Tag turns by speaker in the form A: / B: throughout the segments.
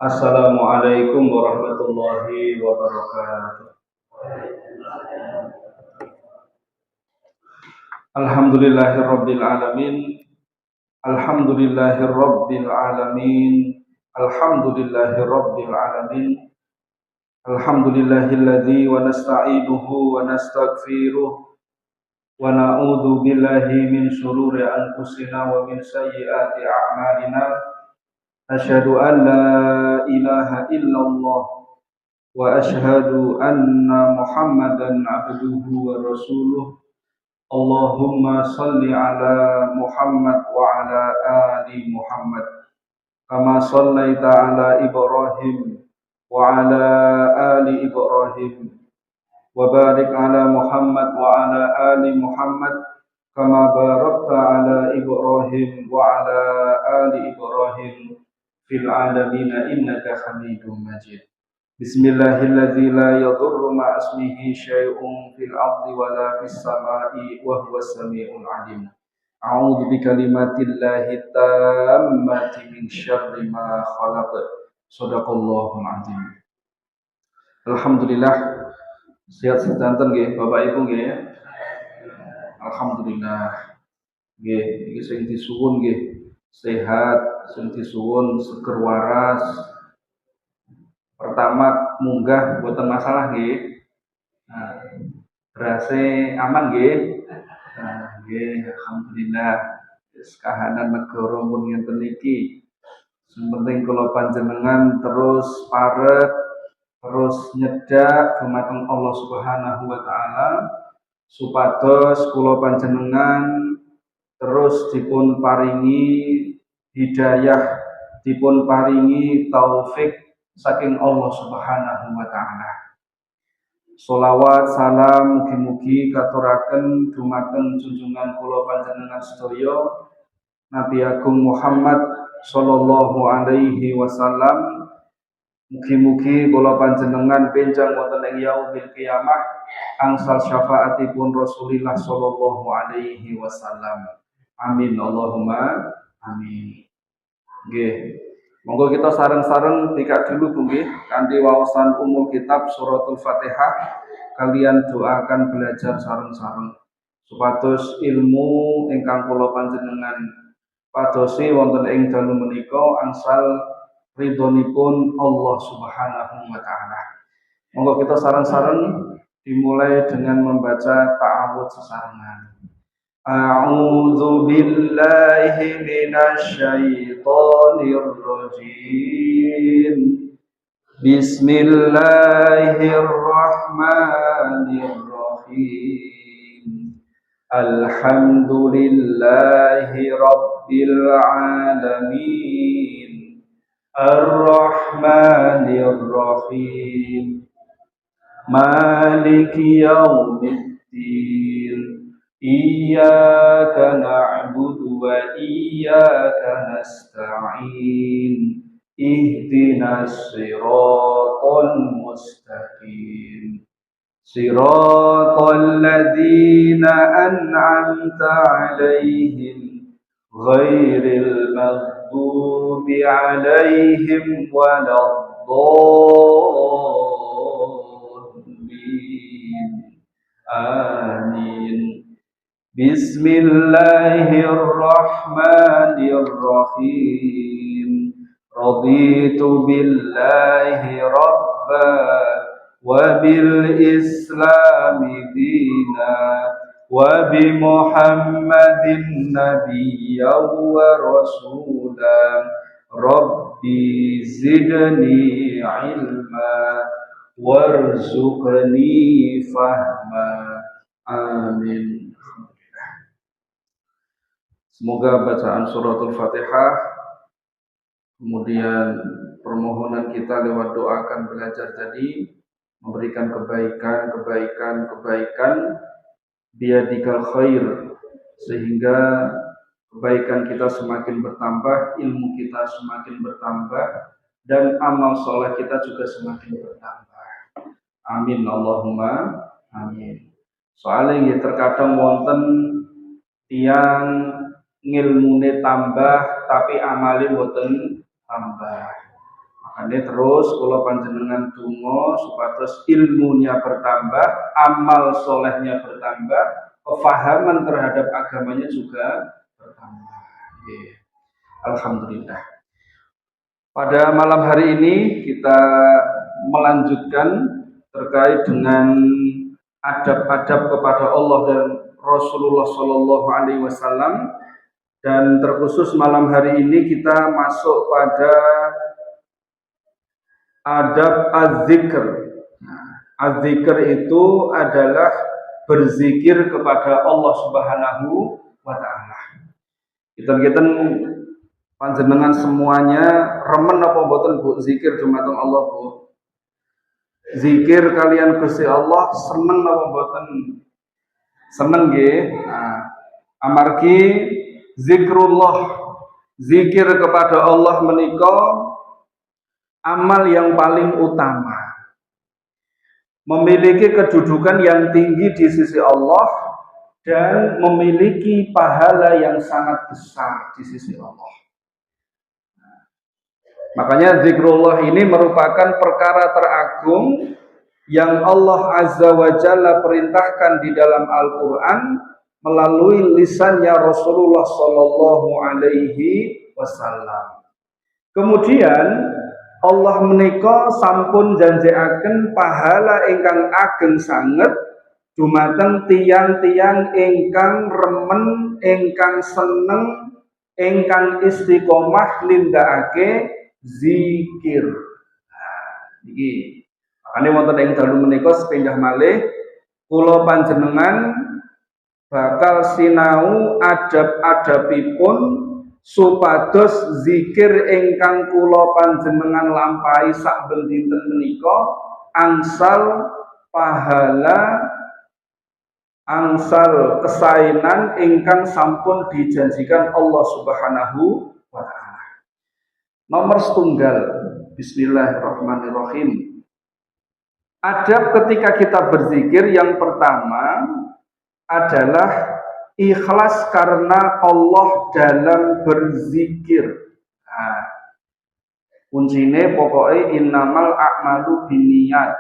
A: Assalamualaikum warahmatullahi wabarakatuh. Alhamdulillahirabbil alamin. Alhamdulillahirabbil alamin. Alhamdulillahirabbil alamin. Alhamdulillahilladzi wa nasta'inuhu wa nastaghfiruh wa na'udzu billahi min shururi anfusina wa min sayyiati a'malina. Asyhadu an la ilaha illallah wa asyhadu anna Muhammadan abduhu wa rasuluh. Allahumma salli ala Muhammad wa ala ali Muhammad kama sallaita ala Ibrahim wa ala ali Ibrahim wa barik ala Muhammad wa ala ali Muhammad kama barakta ala Ibrahim wa ala ali Ibrahim fil alamin innaka Hamidum Majid. Bismillahilladzi la yadurru ma ismihi syai'un fil ardi wala fis sama'i wa huwas samiul alim. A'udzu bikalimatillahi tammati min syarri ma khalaq. Shadaqallahul azim. Alhamdulillah sehat sedanten nggih Bapak Ibu nggih. Alhamdulillah nggih iki sing disuwun nggih sehat, sing disuwun seger waras. Pertama munggah boten masalah nggih. Nah, berase aman nggih. Nah, nggih alhamdulillah. Wis kahanan negara mun ngenten iki. Sing penting kula panjenengan terus parek, terus nyedak dumateng Allah Subhanahu wa taala supados kula panjenengan terus dipun paringi hidayah, dipun paringi taufik saking Allah Subhanahu wa taala. Sholawat salam mugi-mugi katuraken dumateng junjungan kula panjenengan sedaya Nabi Agung Muhammad sallallahu alaihi wasallam. Mugi-mugi kula panjenengan benjang wonten ing yaumil qiyamah angsal syafaatipun Rasulillah sallallahu alaihi wasallam. Amin Allahumma amin. Nggih. Monggo kita sareng-sareng tikak dulu Bu nggih kanthi waosan umul kitab suratul Fatihah kalian doakan belajar sareng-sareng supados ilmu ingkang kula panjenengan padosi wonten ing dalu menika angsal ridhonipun Allah Subhanahu wa taala. Monggo kita sareng-sareng dimulai dengan membaca ta'awudz sesarengan. A'udzu billahi minasy syaithanir rajim. Bismillahirrahmanirrahim. Alhamdulillahi rabbil alamin. Ar-Rahmanir Rahim. Maliki yaumiddin. Iyyaka na'budu wa iyyaka nasta'in. Ihdinas siratal mustaqim. Siratal ladzina an'amta 'alaihim ghairil maghdubi 'alaihim waladdallin. Amin. Bismillahirrahmanirrahim. Raditu billahi rabba wa bil islami dina wa bi Muhammadin nabiyyan wa rasulan. Rabbi zidni ilma warzuqni fahma. Amin. Semoga bacaan suratul Fatihah, kemudian permohonan kita lewat doa akan belajar tadi memberikan kebaikan biadikal khair, sehingga kebaikan kita semakin bertambah, ilmu kita semakin bertambah, dan amal soleh kita juga semakin bertambah. Amin Allahumma amin. Soalnya terkadang wonten tiang ngilmune tambah tapi amale mboten tambah. Maka Ini terus kula panjenengan donga supados ilmunya bertambah, amal solehnya bertambah, kefahaman terhadap agamanya juga bertambah. Alhamdulillah. Pada malam hari ini kita melanjutkan terkait dengan adab-adab kepada Allah dan Rasulullah Shallallahu Alaihi Wasallam, dan terkhusus malam hari ini kita masuk pada adab az-zikr. Az-zikr itu adalah berzikir kepada Allah Subhanahu wa taala. Kita panjenengan semuanya remen apa mboten Bu zikir dumateng Allah Bu? Zikir kalian Gusti Allah seneng apa mboten? Seneng nggih. Amargi zikrullah, zikir kepada Allah menika amal yang paling utama, memiliki kedudukan yang tinggi di sisi Allah dan memiliki pahala yang sangat besar di sisi Allah. Makanya zikrullah ini merupakan perkara teragung yang Allah Azza wa Jalla perintahkan di dalam Al-Quran melalui lisannya Rasulullah Sallallahu Alaihi Wasallam. Kemudian Allah menika sampun janjiaken pahala ingkang ageng sanget dumateng tiang-tiang ingkang remen, ingkang seneng, ingkang istiqomah nindakake zikir. Iki makane wonten ing dalu menika sepindah malih kula panjenengan bakal sinau adab-adabipun supados zikir ingkang kula panjenengan lampahi saben dinten menika angsal pahala, angsal kesaenan ingkang sampun dijanjikan Allah Subhanahu wa taala. Nomor setunggal, bismillahirrahmanirrahim. Adab ketika kita berzikir yang pertama adalah ikhlas karena Allah dalam berzikir. Kuncine pokoknya innamal a'malu binniyat.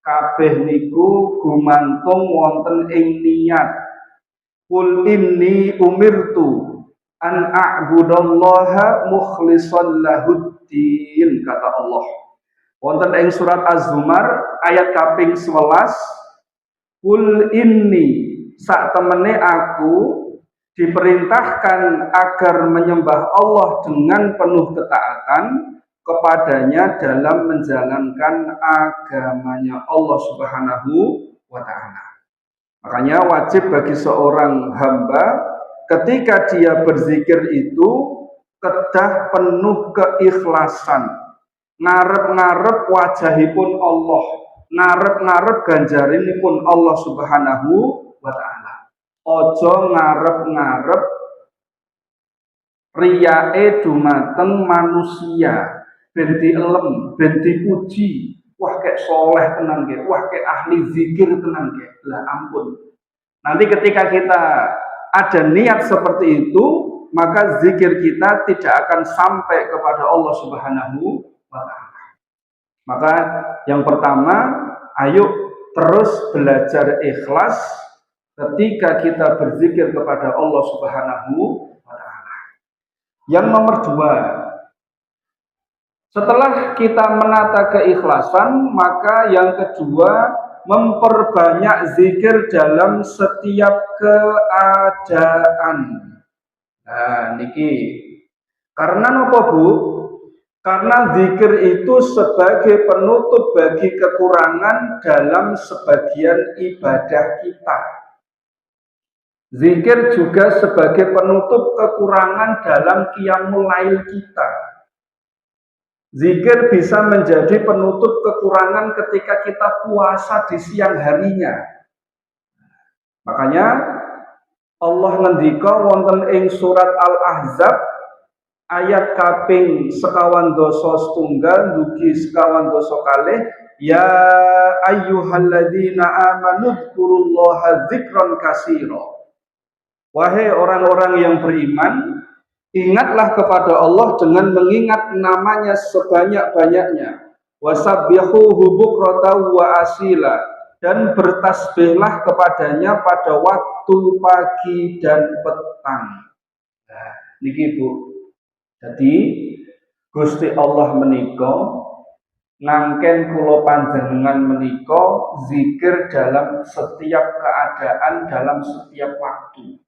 A: Kabeh niku gumantung wonten ing niat. Qul inni umirtu an a'budallaha mukhlishan lahuddin, kata Allah. Wonten ing surat Az-Zumar ayat kaping 11, Qul inni, sak temene aku diperintahkan agar menyembah Allah dengan penuh ketaatan kepadanya dalam menjalankan agamanya Allah Subhanahu wa ta'ala. Makanya wajib bagi seorang hamba ketika dia berzikir itu kedah penuh keikhlasan, ngarep-ngarep wajahipun Allah, ngarep-ngarep ganjarinipun Allah Subhanahu wa ta'ala. Ojo ngarep-ngarep riyae dumateng manusia, ben dielem, ben dipuji, wah kayak soleh tenan nggih, wah kayak ahli zikir tenan nggih. Lah ampun. Nanti ketika kita ada niat seperti itu, maka zikir kita tidak akan sampai kepada Allah Subhanahu wa ta'ala. Maka yang pertama, ayo terus belajar ikhlas ketika kita berzikir kepada Allah Subhanahu wa ta'ala. Yang nomor dua, setelah kita menata keikhlasan, maka yang kedua memperbanyak zikir dalam setiap keadaan. Nah, niki karena napa Bu? Karena zikir itu sebagai penutup bagi kekurangan dalam sebagian ibadah kita. Zikir juga sebagai penutup kekurangan dalam qiyamul lail kita. Zikir bisa menjadi penutup kekurangan ketika kita puasa di siang harinya. Makanya Allah ngendika wonten ing surat Al-Ahzab ayat kaping 52 dugi 52 kalih, ya ayyuhalladzina amanu dzkurullaha dzikran katsira. Wahai orang-orang yang beriman, Ingatlah kepada Allah dengan mengingat namanya sebanyak-banyaknya. Wasabbihuhu bukratan wa asila, dan bertasbihlah kepadanya pada waktu pagi dan petang. Nah, niki Bu. Jadi Gusti Allah menika ngangken kula panjenengan menika zikir dalam setiap keadaan, dalam setiap waktu.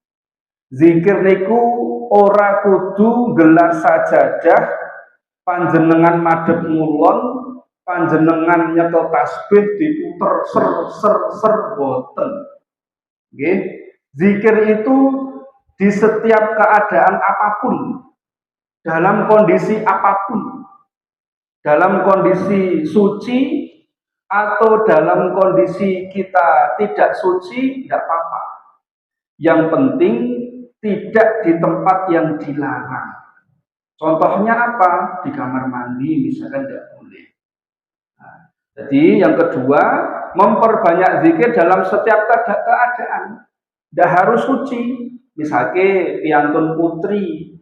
A: Zikir niku ora kudu gelar sajadah, panjenengan madhep ngulon, panjenengan nyekel tasbih diputer ser ser ser boten. Nggih. Zikir itu di setiap keadaan apapun, dalam kondisi apapun, dalam kondisi suci atau dalam kondisi kita tidak suci, tidak apa-apa. Yang penting tidak di tempat yang dilarang. Contohnya apa? Di kamar mandi misalkan tidak boleh. Nah, jadi yang kedua, memperbanyak zikir dalam setiap keadaan. Tidak harus suci. Misalnya piantun putri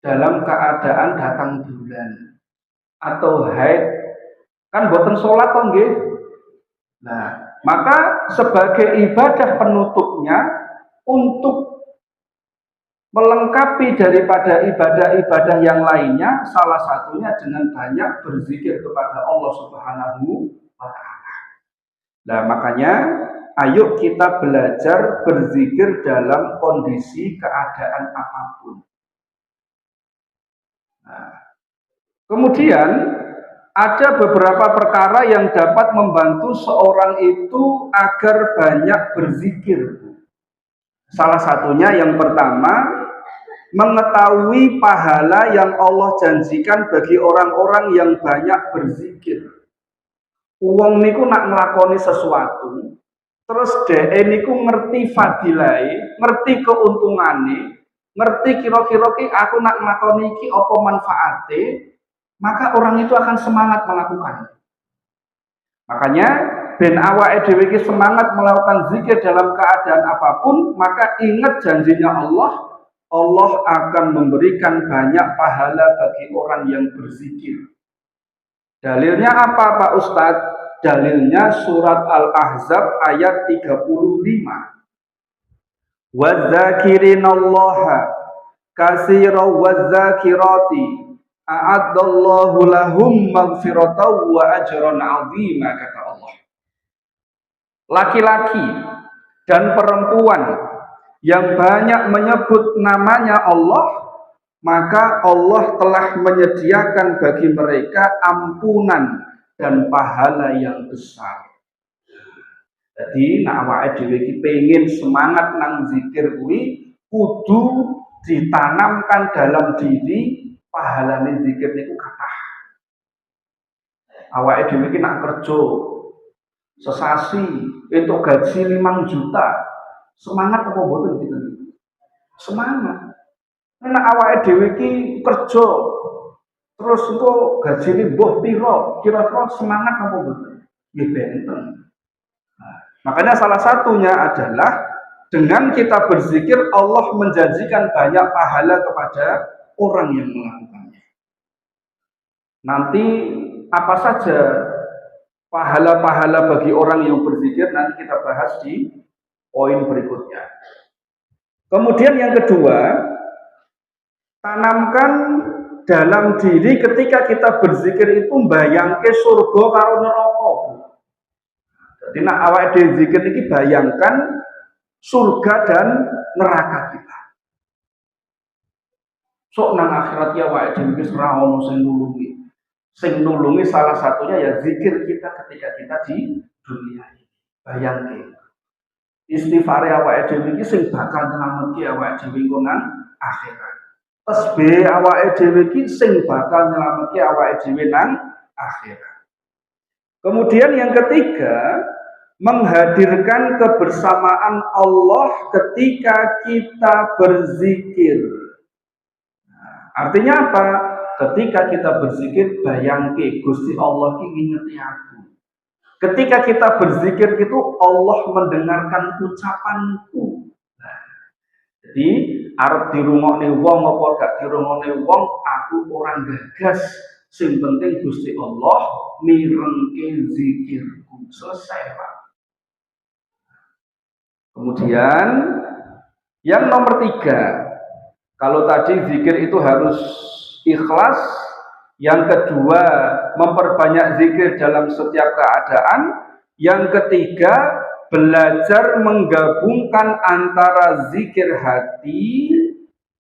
A: dalam keadaan datang bulan atau haid, kan boten sholat toh nggih. Nah, maka sebagai ibadah penutupnya untuk melengkapi daripada ibadah-ibadah yang lainnya, salah satunya dengan banyak berzikir kepada Allah Subhanahu wa Ta'ala. Nah, makanya ayo kita belajar berzikir dalam kondisi keadaan apapun. Nah, kemudian ada beberapa perkara yang dapat membantu seorang itu agar banyak berzikir. Salah satunya yang pertama, mengetahui pahala yang Allah janjikan bagi orang-orang yang banyak berzikir. Wong niku nak nglakoni sesuatu, terus dhek niku ngerti fadilai, ngerti keuntungane, ngerti kira-kira ki aku nak nglakoni iki apa manfaate, maka orang itu akan semangat melakukan. Makanya ben awake dhewe iki semangat melakukan zikir dalam keadaan apapun, maka ingat janjinya Allah, Allah akan memberikan banyak pahala bagi orang yang berzikir. Dalilnya apa Pak Ustadz? Dalilnya surat Al-Ahzab ayat 35. Wadzakirinallaha katsiran wadzakirati a'addallahu lahum maghfiratan wa ajran 'azima, kata Allah. Laki-laki dan perempuan yang banyak menyebut namanya Allah, maka Allah telah menyediakan bagi mereka ampunan dan pahala yang besar. Jadi nek awake dhewe iki pengin semangat nang zikir kuwi, kudu ditanamkan dalam diri pahalane zikir niku kathah. Awake dhewe iki nak kerja sesasi entuk gaji 5 juta, semangat apa mboten kita? Semangat. Nek awake dhewe iki kerja terus engko gajine mbuh pira, kira-kira semangat apa mboten? Nggih benten. Nah, makanya salah satunya adalah dengan kita berzikir Allah menjanjikan banyak pahala kepada orang yang melakukannya. Nanti apa saja pahala-pahala bagi orang yang berzikir nanti kita bahas di poin berikutnya. Kemudian yang kedua, tanamkan dalam diri ketika kita berzikir itu bayangke surga karo neraka. Jadi nak awake dhewe zikir iki bayangkan surga dan neraka kita. Sok nang akhirat ya awake dhewe wis ora ono sing nulungi. Sing nulungi salah satunya ya zikir kita ketika kita di dunia ini. Bayangke. Istighfar awake dhewe iki sing bakal nyelametke awake dhewe nang akhirat. Tasbih awake dhewe iki sing bakal nyelametke awake dhewe nang akhirat. Kemudian yang ketiga, menghadirkan kebersamaan Allah ketika kita berzikir. Nah, artinya apa? Ketika kita berzikir, bayangke Gusti Allah ki ngingeti aku. Ketika kita berzikir itu Allah mendengarkan ucapanku. Nah, Jadi arep dirungokne wong apa gak dirungokne wong, aku orang gagas. Sing penting Gusti Allah mirengke zikirku. Selesai, Pak. Kemudian yang nomor 3, kalau tadi zikir itu harus ikhlas, yang kedua memperbanyak zikir dalam setiap keadaan, yang ketiga belajar menggabungkan antara zikir hati,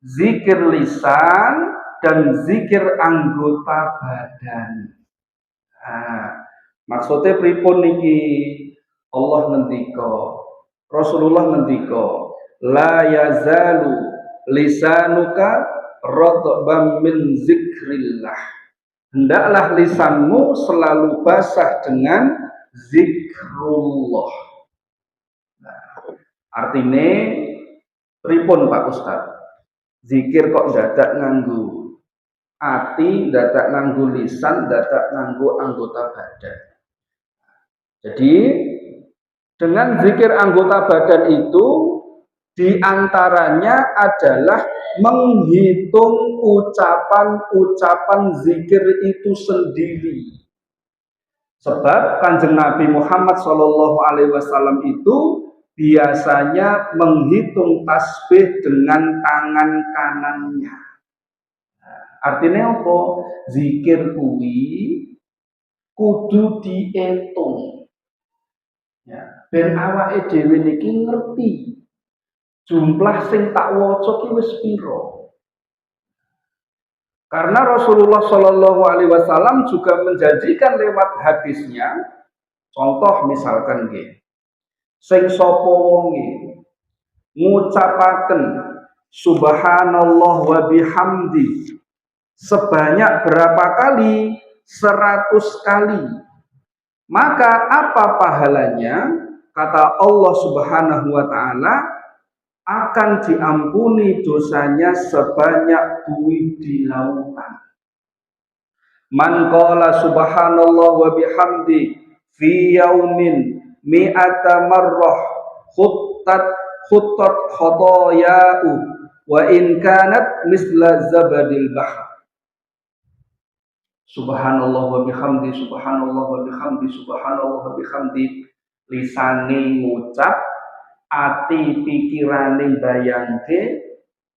A: zikir lisan, dan zikir anggota badan. Nah, maksudnya pripun niki? Allah ngendika, Rasulullah ngendika, la yazalu lisanuka radban min zikrillah. Hendaklah lisanmu selalu basah dengan zikrullah. Nah, artinya pripun Pak Ustaz? Zikir kok dadak nganggu ati, dadak nganggu lisan, dadak nganggu anggota badan. Jadi dengan zikir anggota badan itu diantaranya adalah menghitung ucapan-ucapan zikir itu sendiri. Sebab Kanjeng Nabi Muhammad SAW itu biasanya menghitung tasbih dengan tangan kanannya. Artinya apa? Zikir kuwi kudu diitung. Ya, ben awake dhewe niki ngerti jumlah sing tak waca ki wis pira. Karena Rasulullah Shallallahu Alaihi Wasallam juga menjanjikan lewat hadisnya, contoh misalkan nggih, sing sapa wonge ngucapaken subhanallah wa bihamdi sebanyak berapa kali? 100 kali. Maka apa pahalanya? Kata Allah Subhanahu wa taala, akan diampuni dosanya sebanyak buih di lautan. Man qala subhanallah wa bihamdi fi yaumin mi'ata marrah khuttat khotoya'u wa in kanat misla zabadil bahr. Subhanallah wa bihamdi, subhanallah wa bihamdi, subhanallah wa bihamdi. Lisane ngucap, ati pikirane bayangke,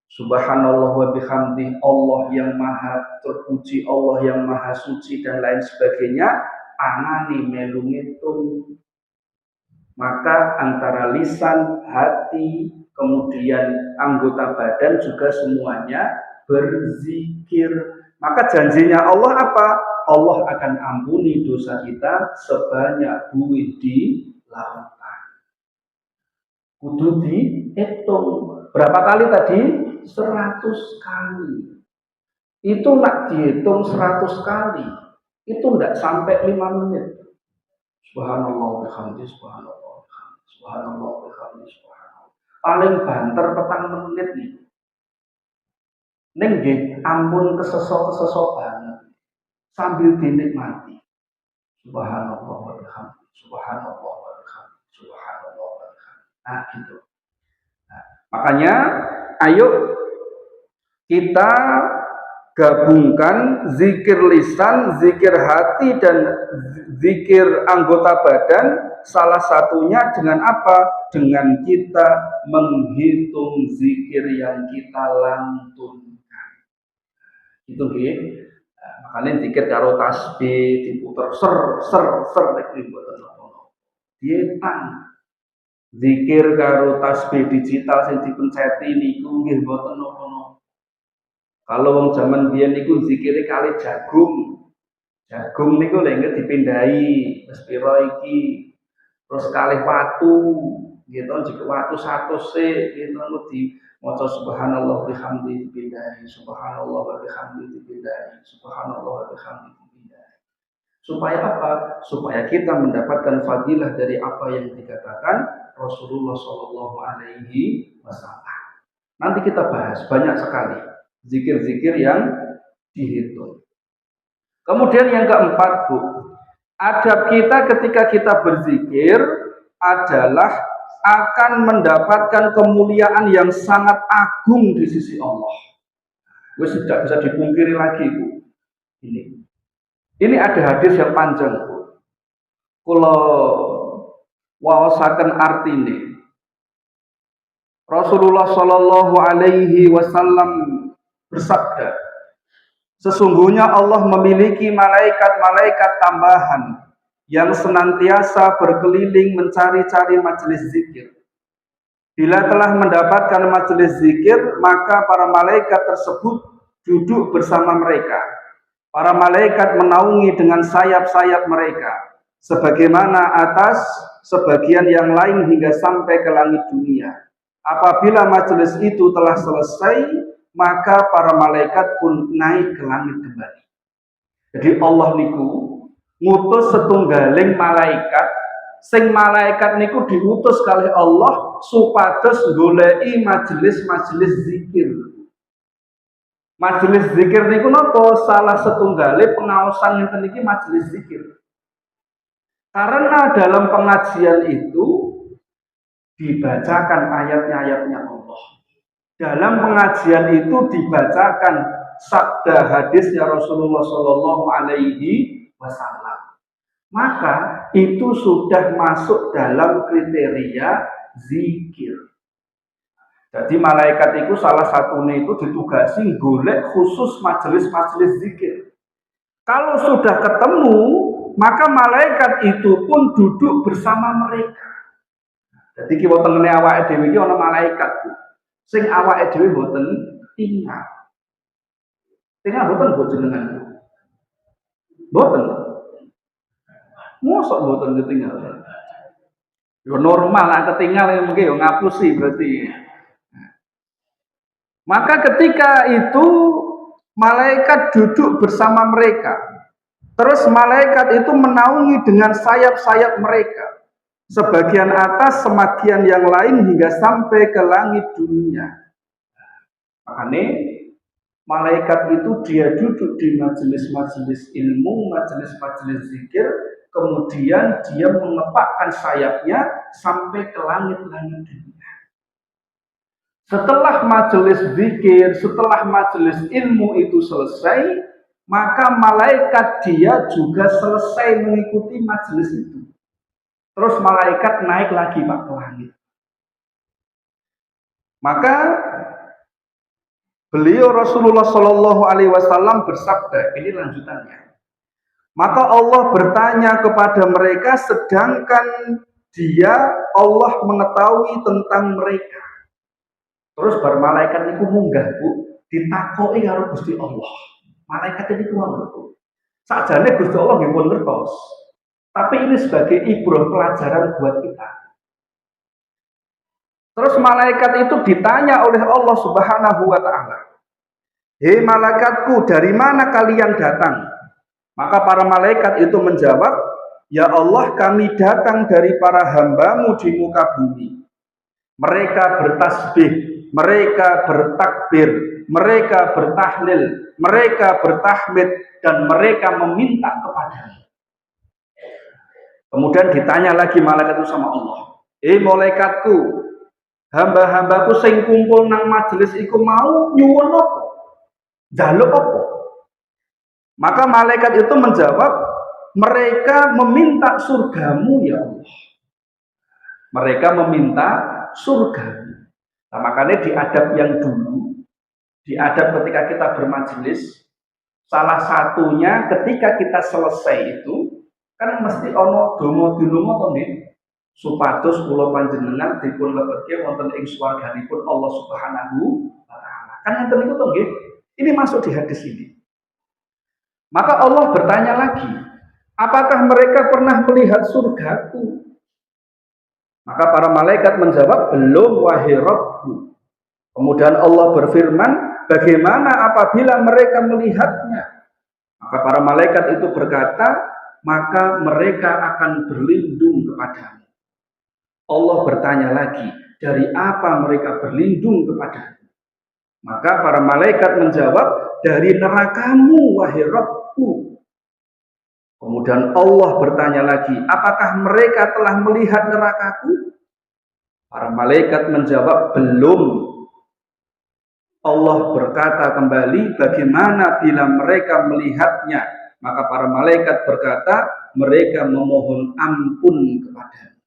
A: subhanallah wa bihamdi, Allah yang maha terpuji, Allah yang maha suci dan lain sebagainya, anane melu ngitung. Maka antara lisan, hati, kemudian anggota badan juga semuanya berzikir. Maka janjinya Allah apa? Allah akan ampuni dosa kita sebanyak buih di lautan. Kudu dihitung. Berapa kali tadi? 100 kali. Itu nak dihitung 100 kali. Itu tidak sampai 5 menit. Subhanallah bihamdi, subhanallah bihamdi, subhanallah bihamdi, subhanallah. Paling banter petang menit nih. Ning nggih ampun kesesok banget sambil dinikmati. Subhanallah wa bihamdi, subhanallah wa bihamdi, subhanallah wa bihamdi. Nah, gitu. Nah, makanya ayo kita gabungkan zikir lisan, zikir hati, dan zikir anggota badan. Salah satunya dengan apa? Dengan kita menghitung zikir yang kita lantunkan. Itu nggih. Nah, makanya zikir karo tasbih diputer ser iki mboten ono. Dietang. Zikir karo tasbih digital sing dipenceti niku nggih mboten ono. Kalau wong zaman biyen niku zikire kali jagung. Jagung niku lek dipindahi wis pira iki. Terus kalih watu, gitu jika watu 100 gitu di maca subhanallah bihamdi dipindahi, subhanallah wa bihamdi dipindahi, subhanallah wa bihamdi dipindahi. Supaya apa? Supaya kita mendapatkan fadilah dari apa yang dikatakan Rasulullah Shallallahu Alaihi Wasallam. Nanti kita bahas banyak sekali zikir-zikir yang dihitung. Kemudian yang keempat, Bu, adab kita ketika kita berzikir adalah akan mendapatkan kemuliaan yang sangat agung di sisi Allah. Wes tidak bisa dipungkiri lagi, Bu. Ini ada hadis yang panjang, Bu. Kalau wawasaken artine. Rasulullah Shallallahu Alaihi Wasallam bersabda, sesungguhnya Allah memiliki malaikat-malaikat tambahan yang senantiasa berkeliling mencari-cari majelis zikir. Bila telah mendapatkan majelis zikir, maka para malaikat tersebut duduk bersama mereka. Para malaikat menaungi dengan sayap-sayap mereka, sebagaimana atas sebagian yang lain hingga sampai ke langit dunia. Apabila majelis itu telah selesai, maka para malaikat pun naik ke langit kembali. Jadi Allah niku ngutus setunggaling malaikat, sing malaikat niku diutus kali Allah supados goleki majelis-majelis zikir. Majelis zikir niku napa? Salah setunggali pengaosan ngenten iki majelis zikir. Karena dalam pengajian itu dibacakan ayat-ayatnya Allah. Dalam pengajian itu dibacakan sabda hadisnya Rasulullah Shallallahu Alaihi Wasallam. Maka itu sudah masuk dalam kriteria zikir. Jadi malaikat itu salah satunya itu ditugasi golek khusus majelis-majelis zikir. Kalau sudah ketemu, maka malaikat itu pun duduk bersama mereka. Jadi kita tengene awake dhewe iki ana malaikat. Sing awake dhewe mboten tinggal. Tinggal mboten bojenengan. Mboten. Mosok mboten ketinggalan. Yo normal lah ketinggalan mungkin yo ngapusi berarti. Maka ketika itu malaikat duduk bersama mereka. Terus malaikat itu menaungi dengan sayap-sayap mereka. Sebagian atas, sebagian yang lain hingga sampai ke langit dunia. Makanya malaikat itu dia duduk di majelis-majelis ilmu, majelis-majelis zikir. Kemudian dia mengepakkan sayapnya sampai ke langit-langit dunia. Setelah majelis zikir, setelah majelis ilmu itu selesai, maka malaikat dia juga selesai mengikuti majelis itu. Terus malaikat naik lagi Pak ke langit. Maka beliau Rasulullah Shallallahu Alaihi Wasallam bersabda, ini lanjutannya. Maka Allah bertanya kepada mereka, sedangkan Allah mengetahui tentang mereka. Terus bar malaikat itu munggah, Bu, ditakoki karo Gusti Allah. Malaikat itu ngono. Sakjane Gusti Allah nggih pun ngertos. Tapi ini sebagai ibrah pelajaran buat kita. Terus malaikat itu ditanya oleh Allah Subhanahu wa taala. "Hei malaikatku, dari mana kalian datang?" Maka para malaikat itu menjawab, "Ya Allah, kami datang dari para hamba-Mu di muka bumi." Mereka bertasbih, mereka bertakbir, mereka bertahlil, mereka bertahmid, dan mereka meminta kepada-Mu. Kemudian ditanya lagi malaikat itu sama Allah, malaikatku, hamba-hambaku sing kumpul nang majelis iku mau nyuwun apa? Njaluk apa?" Maka malaikat itu menjawab, mereka meminta surga-Mu ya Allah. Mereka meminta surga. Nah, makanya di adab yang dulu, di adab ketika kita bermajelis, salah satunya ketika kita selesai itu, kan mesti ono donga-donga to nggih. Supados kula panjenengan dipun lebetke wonten ing swarganipun Allah Subhanahu wa taala. Kan ngeten niku to nggih. Ini masuk di hadis ini. Maka Allah bertanya lagi, apakah mereka pernah melihat surgaku? Maka para malaikat menjawab, belum wahai Rabbku. Kemudian Allah berfirman, bagaimana apabila mereka melihatnya? Maka para malaikat itu berkata, maka mereka akan berlindung kepadamu. Allah bertanya lagi, dari apa mereka berlindung kepadamu? Maka para malaikat menjawab, dari neraka-Mu wahai Rabbku. Kemudian Allah bertanya lagi, apakah mereka telah melihat neraka-Ku? Para malaikat menjawab, belum. Allah berkata kembali, bagaimana bila mereka melihatnya? Maka para malaikat berkata, mereka memohon ampun kepada.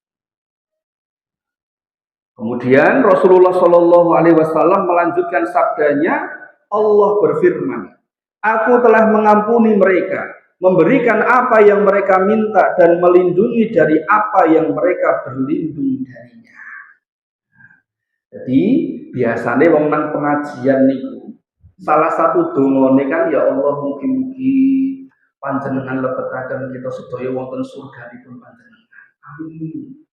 A: Kemudian Rasulullah Shallallahu Alaihi Wasallam melanjutkan sabdanya, Allah berfirman, Aku telah mengampuni mereka, memberikan apa yang mereka minta dan melindungi dari apa yang mereka berlindung darinya. Jadi biasanya wong nang pengajian niku salah satu dongane kan, ya Allah mugi-mugi panjenengan lebetaken kita sedaya wonten surganipun panjenengan. Amin.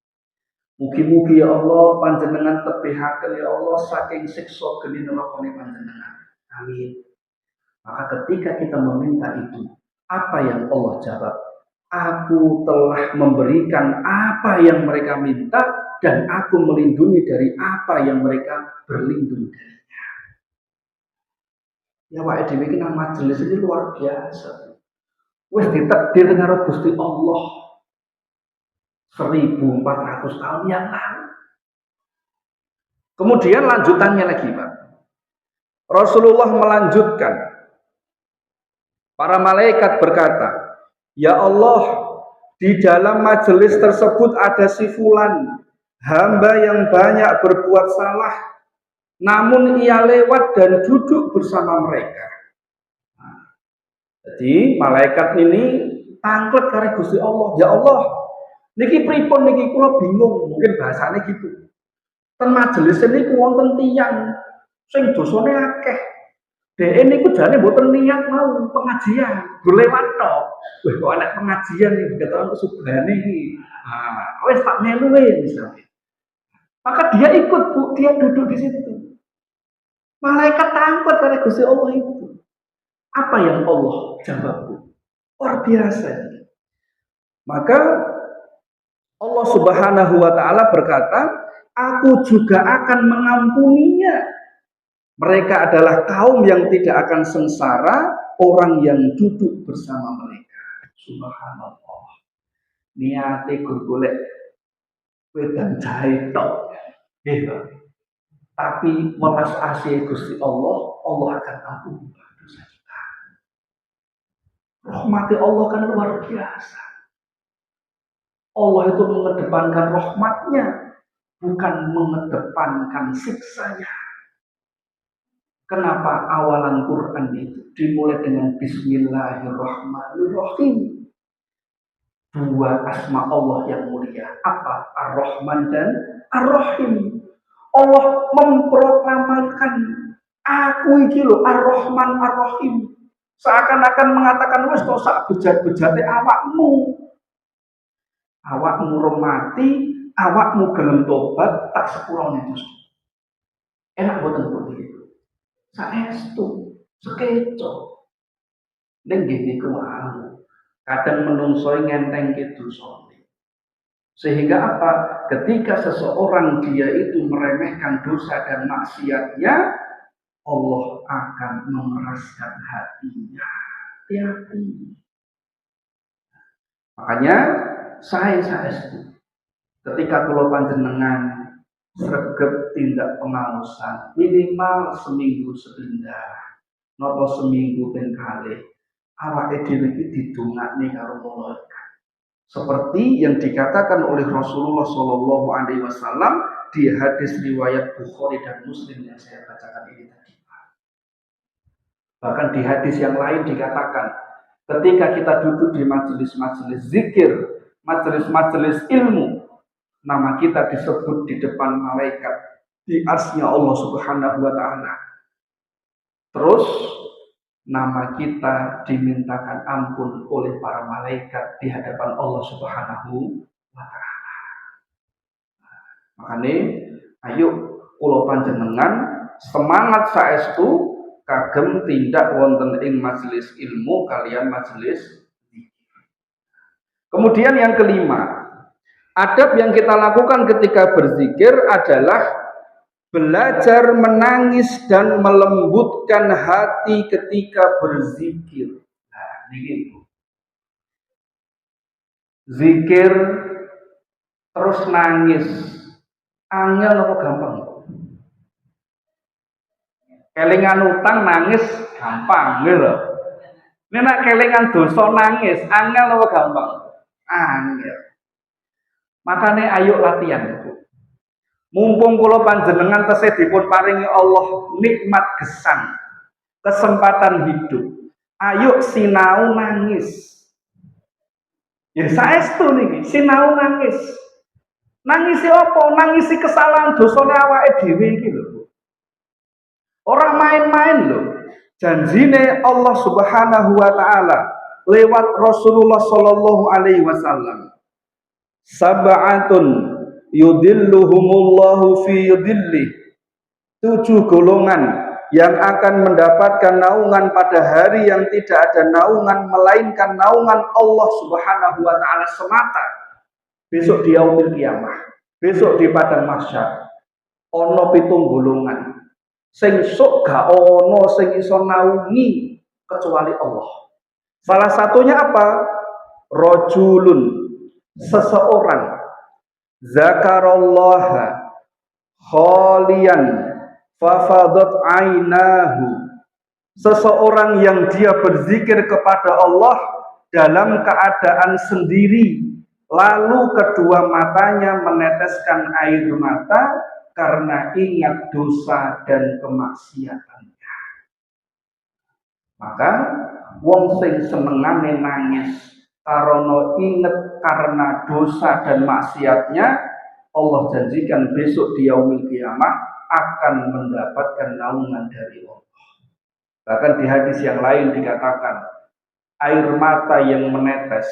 A: Mugi-mugi ya Allah panjenengan tebihaken ya Allah saking siksa geni nerakane panjenengan. Amin. Maka ketika kita meminta itu, apa yang Allah jawab? Aku telah memberikan apa yang mereka minta dan aku melindungi dari apa yang mereka berlindung darinya. Ya Pak Edi, ini majelis ini luar biasa. Wes ditakdir karo Gusti Allah 1400 tahun yang lalu. Kemudian lanjutannya lagi Pak. Rasulullah melanjutkan. Para malaikat berkata, Ya Allah, di dalam majelis tersebut ada si fulan, hamba yang banyak berbuat salah, namun ia lewat dan duduk bersama mereka. Jadi malaikat ini tangklet karo Gusti Allah. Ya Allah, niki pripun niki kula bingung, mungkin bahasanya gitu. Ten majelis niku wonten tiyang sing dosane akeh. Dhek niku jane mboten niat mau pengajian, golewat tok. Wah, kok ana pengajian iki ketokan kesubahane iki. Wis tak meluwe misalnya. Maka dia ikut, Bu, dia duduk di situ. Malaikat takut dari Gusti Allah itu. Apa yang Allah jawab, Bu? Luar biasa. Maka Allah Subhanahu wa taala berkata, Aku juga akan mengampuninya. Mereka adalah kaum yang tidak akan sengsara, orang yang duduk bersama mereka. Subhanallah. Niate golek wedang jahe tok. Tapi melas asih Gusti Allah, Allah akan ampuni dosa kita. Rahmati Allah kan luar biasa. Allah itu mengedepankan rahmatnya, bukan mengedepankan siksanya. Kenapa awalan Quran itu dimulai dengan Bismillahirrahmanirrahim? Dua asma Allah yang mulia. Apa? Ar-Rahman dan Ar-Rahim. Allah memproklamarkan, aku iki lho Ar-Rahman Ar-Rahim. Seakan-akan mengatakan, wis kok sak bejat-bejate awakmu. Awakmu remati, awakmu gelem tobat, tak sepurane dosa. Enak boten begitu. Saestu, sekeco. Ning nggih niku mau. Kadang menungso ngentengke dosane. Sehingga apa? Ketika seseorang dia itu meremehkan dosa dan maksiatnya, Allah akan mengeraskan hatinya. Hati-hati. Makanya saya saestu. Ketika kula panjenengan sregep tindak pengaosan minimal seminggu sepindah napa seminggu ping kalih awake dhewe iki didongakne karo malaikat seperti yang dikatakan oleh Rasulullah Shallallahu Alaihi Wasallam di hadis riwayat Bukhari dan Muslim yang saya bacakan ini tadi. Bahkan di hadis yang lain dikatakan ketika kita duduk di majelis-majelis zikir, majelis-majelis ilmu, nama kita disebut di depan malaikat di arsy-Nya Allah Subhanahu wa taala. Terus nama kita dimintakan ampun oleh para malaikat di hadapan Allah Subhanahu wa taala. Makanya ayo kula panjenengan semangat saestu kagem tindak wonten ing majelis ilmu kalian majelis zikir. Kemudian yang kelima, adab yang kita lakukan ketika berzikir adalah belajar menangis dan melembutkan hati ketika berzikir. Nah, ini zikir terus nangis. Angel apa gampang? Kelingan utang nangis gampang gitu. Ini nak kelingan dosa nangis, angel apa gampang? Angel. Makanya ayo latihan itu. Mumpung kula panjenengan tesih dipun paringi Allah nikmat gesang, kesempatan hidup. Ayo sinau nangis. Ya saestu niki, sinau nangis. Nangisi apa? Nangisi kesalahan dosane awake dhewe iki lho. Ora main-main lho. Janjine Allah Subhanahu wa taala lewat Rasulullah sallallahu alaihi wasallam. Sab'atun yudilluhumullahu fi yudillih. 7 golongan yang akan mendapatkan naungan pada hari yang tidak ada naungan melainkan naungan Allah Subhanahu wa taala semata. Besok di yaumil kiamah, besok di padang mahsyar. Ana 7 golongan. Sing sok gak ono sing iso naungi kecuali Allah. Salah satunya apa? Rajulun, seseorang zakarallaha khalian fafadat ainahu, seseorang yang dia berzikir kepada Allah dalam keadaan sendiri, lalu kedua matanya meneteskan air mata karena ingat dosa dan kemaksiatannya. Maka wong sing senengane nangis karena ingat karena dosa dan maksiatnya, Allah janjikan besok di yaumil kiamah akan mendapatkan naungan dari Allah. Bahkan di hadis yang lain dikatakan, air mata yang menetes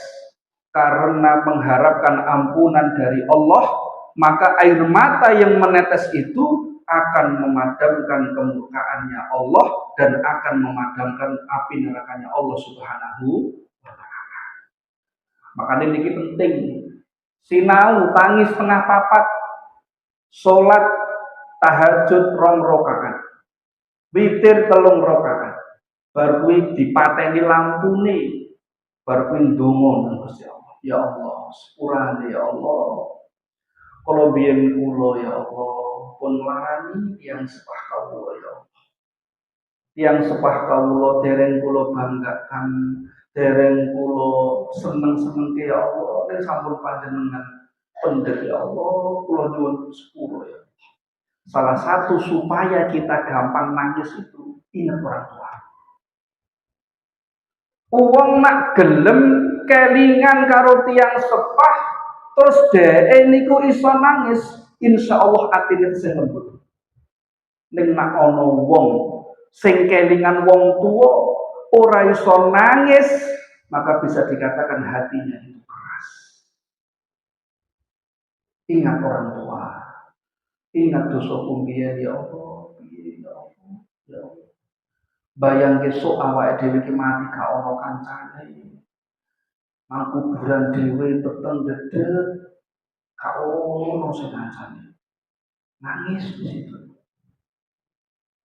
A: karena mengharapkan ampunan dari Allah, maka air mata yang menetes itu akan memadamkan kemurkaannya Allah dan akan memadamkan api nerakanya Allah Subhanahu wa taala. Makanya ini penting. Sinau tangis setengah papat, salat tahajud 2 rakaat, witir 3 rakaat, bar kuwi dipateni lampune, bar kuwi ndonga nang Gusti Allah. Ya Allah, sepurane ya Allah. Kalau biyen kula ya Allah, pun larani tiyang sepah kawula ya Allah. Tiyang sepah kawula dereng kula banggakan, dereng kula seneng-senengke ya Allah, ning sampun panjenengan pendhet ya Allah, kula nyuwun sepuro ya. Salah satu supaya kita gampang nangis itu ingat orang tua. Uang nak gelem kelingan karo tiyang sepah terus dhek niku iso nangis, insyaallah atine sing lembut. Ning nak ana wong sing kelingan wong tuwa ora iso nangis, maka bisa dikatakan hatinya itu keras. Ingat orang tua, ingat dosa kumbiyen ya Allah, ya Allah, ya Allah. Bayang kesuk awake dhewe iki mati gak ana kancane. Nang kuburan dhewe peteng dedet, gak ono sing kancane. Nangis di situ.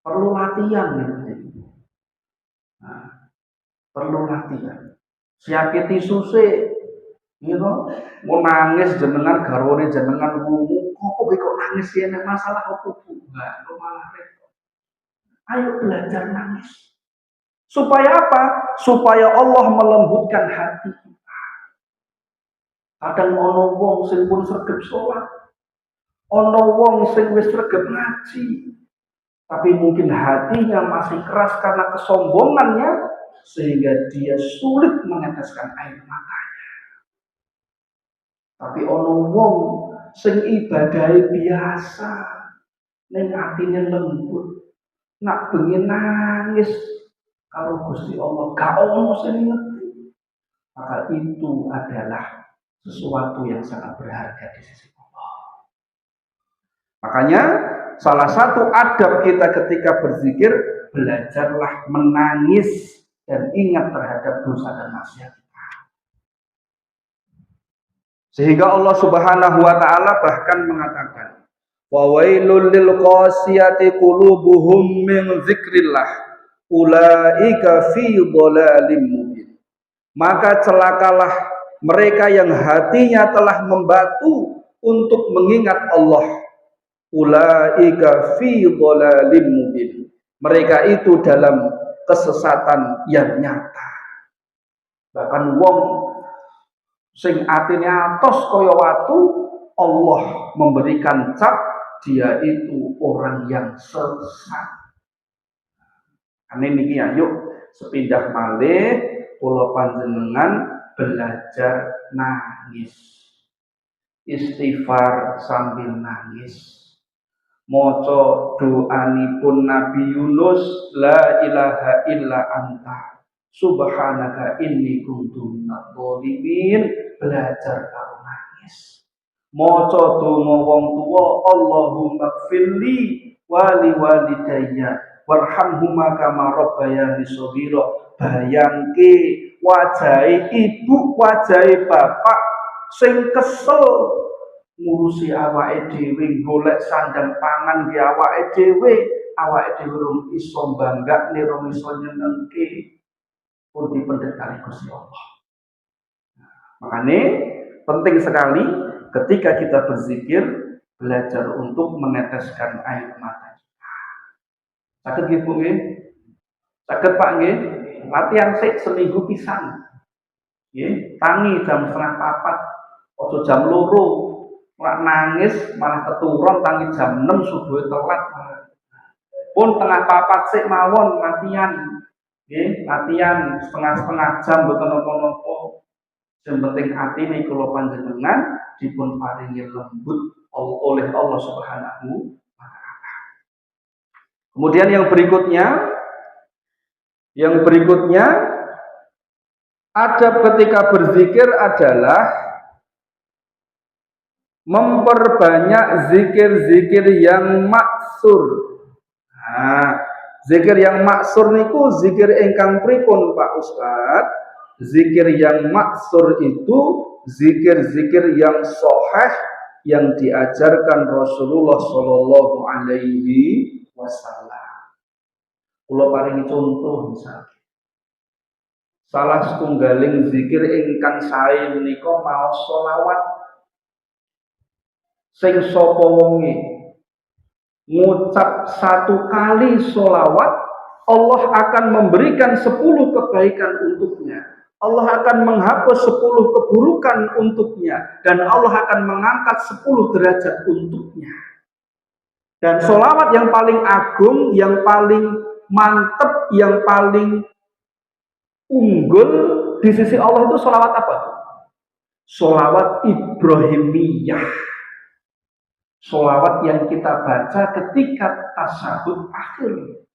A: Perlu latihan gitu. Nah, perlu latihan. Siapke tisu sik, gitu. Mau nangis jenengan garwane jenengan wungu, kok nangis ya nek masalah opo Bu? Enggak, kok malah repot. Ayo belajar nangis. Supaya apa? Supaya Allah melembutkan hati kita. Kadang ono wong sing pun sregep salat, ono wong sing wis sregep ngaji, tapi mungkin hatinya masih keras karena kesombongannya, sehingga dia sulit meneteskan air matanya. Tapi ono wong sing ibadahe biasa, ning atine lembut, nak bengi nangis karo Gusti Allah, gak ono sing ngerti. Maka itu adalah sesuatu yang sangat berharga di sisi Allah. Makanya salah satu adab kita ketika berzikir, belajarlah menangis dan ingat terhadap dosa dan maksiat kita. Sehingga Allah Subhanahu wa taala bahkan mengatakan, wa wailul lil qasiyati qulubuhum min dzikrillah ulaika fi dhalalim mubin. Maka celakalah mereka yang hatinya telah membatu untuk mengingat Allah. ulaika fi dhalalim mubin. Mereka itu dalam kesesatan yang nyata. Bahkan wong sing atine atos kaya watu, Allah memberikan cap dia itu orang yang sesat. Ane niki yuk sepindah malih kula panjenengan belajar nangis. Istighfar sambil nangis. Maca doanipun Nabi Yunus, la ilaha illa anta subhanaka inni kuntu minadz dzalimin, belajar karo nangis. Maca donga wong tuwa, Allahumma gfirli wa liwalidayya warhamhuma kama rabbayani shaghira. Bayangke wajahe ibu, wajahe bapak sing kesel ngurusi awake dhewe, golek sandang pangan di awake dhewe rung iso banggakne, rung iso nyenengke, pun dipendhet kali Gusti Allah. Makanya penting sekali ketika kita berzikir, belajar untuk meneteskan air mata kita. Saged nggih Bu nggih? Saged Pak nggih? Latihan sik seminggu pisan. Nggih, tangi jam 3:30, aja jam 2. Ora nangis malah keturun tangi jam 6 subuh telat. Pun 3:30 sik mawon latihan. Nggih, latihan setengah jam mboten napa-napa. Yang penting atine kula panjenengan dipun paringi lembut oleh Allah Subhanahu wa taala. Kemudian yang berikutnya adab ketika berzikir adalah memperbanyak zikir-zikir yang maksur. Nah, zikir yang maksur niku zikir ingkang pripun Pak Ustadz? Zikir yang maksur itu zikir-zikir yang sahih yang diajarkan Rasulullah Shallallahu Alaihi Wasallam. Kula paringi contoh misalnya. Salah setunggaling zikir ingkang sae menika maos sholawat. Sing sapa wonge ngucap 1 kali sholawat, Allah akan memberikan 10 kebaikan untuknya. Allah akan menghapus 10 keburukan untuknya, dan Allah akan mengangkat 10 derajat untuknya. Dan sholawat yang paling agung, yang paling mantep, yang paling unggul di sisi Allah itu sholawat apa? Sholawat Ibrahimiyah. Sholawat yang kita baca ketika tasyahud akhir.